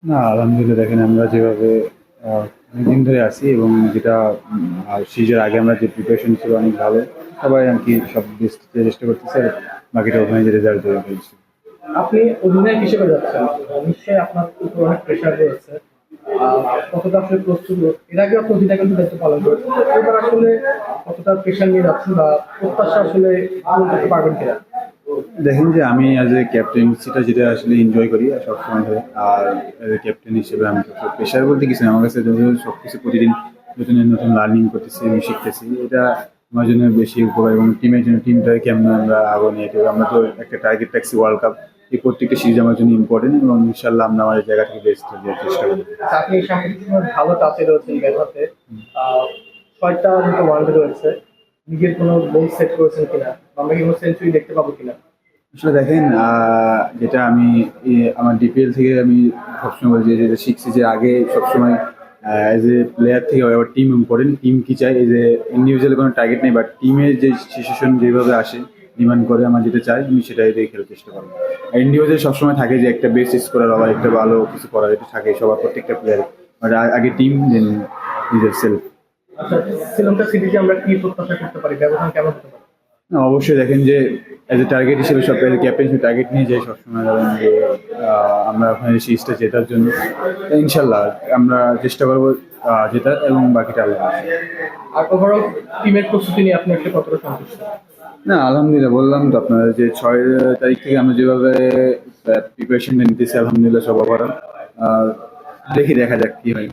না, আলহামদুলিল্লাহ দেখেন আমরা যেভাবে অনেকদিন ধরে আছি এবং যেটা সিরিজের আগে আমরা যে প্রিপারেশন ছিল অনেক ভালো। সবাই আরকি সব বেস্ট চেষ্টা করতেছে। আর বাকিটা ওখানে যে রেজাল্ট তৈরি হয়েছে। আপনি অধিনায়ক হিসেবে যাচ্ছেন, নিশ্চয়ই আপনার উপর অনেক প্রেশার রয়েছে। কতটা আসলে প্রস্তুত, এর আগে আপনি অধিনায়কের দায়িত্ব পালন করেছেন, এবার আসলে কতটা প্রেশার নিয়ে যাচ্ছেন বা প্রত্যাশা আসলে পূরণ করতে পারবেন কিনা? দেখেন যে আমি অ্যাজ এ ক্যাপ্টেন্সিটা যেটা আসলে এনজয় করি আর সবসময় ধরে। আর অ্যাজ এ ক্যাপ্টেন হিসেবে আমি প্রেশার বলতে কিছু না, আমার কাছে যখন সবকিছু প্রতিদিন নতুন নতুন লার্নিং করতেছি, আমি শিখতেছি, এটা আমার জন্য বেশি উপকার এবং টিমের জন্য টিমটাকে কেমন আমরা আগে নিয়ে যেতে হবে। আমরা তো একটা টার্গেট রাখছি ওয়ার্ল্ড কাপ, এই প্রত্যেকটা সিরিজ আমার জন্য ইম্পর্টেন্ট এবং ইনশাল্লাহ আমরা আমাদের জায়গা থেকে বেস্ট দেওয়ার চেষ্টা করি। আচ্ছা, আপনি এই সাম্প্রতিক সময় ভালো টাচে রয়েছেন মেধাতে। আহ 6টা মতো ওয়ানডে রয়েছে। নিজের কোনো গোল সেট করেছেন কিনা? আমরা কি কোনো সেঞ্চুরি দেখতে পাবো কিনা? আসলে দেখেন যেটা আমি আমার ডিপিএল থেকে আমি সবসময় বলছি, যেটা শিখছি যে আগে সবসময় অ্যাজ এ প্লেয়ার থেকে আবার টিম ইম্পর্টেন্ট। টিম কি চাই, এই যে ইন্ডিভিজুয়াল কোনো টার্গেট নেই, বাট টিমের যে সিচুয়েশন যেভাবে আসে ডিমান্ড করে আমার যেটা চাই আমি সেটাই দিয়ে খেলার চেষ্টা করবো। আর ইন্ডিভিজুয়াল সবসময় থাকে যে একটা বেস্ট স্কোরার হওয়ার, একটা ভালো কিছু করার, এটা থাকে সবার প্রত্যেকটা প্লেয়ারে। বাট আগে টিম দেন নিজের সেলফ। আচ্ছা, শ্রীলঙ্কা সিরিজে আমরা কি প্রত্যাশা করতে পারি? ব্যবধান কেমন হতে পারে? না, অবশ্যই দেখেন যে অ্যাজ এ টার্গেট হিসেবে সব ক্যাপ্টেন হিসেবে টার্গেট নিয়ে যাই সবসময়, ধরেন যে আমরা ওখানে সিরিজটা জেতার জন্য। ইনশাল্লাহ আমরা চেষ্টা করবো জেতার এবং বাকিটা আল্লাহ। আর ওভারঅল টিমের প্রস্তুতি নিয়ে আপনি আসলে কতটা সন্তুষ্ট? না, আলহামদুলিল্লাহ বললাম তো আপনারা যে 6 তারিখ থেকে আমরা যেভাবে প্রিপারেশনটা নিতেছি, আলহামদুলিল্লাহ সব করা। আর দেখা যাক কি হয়।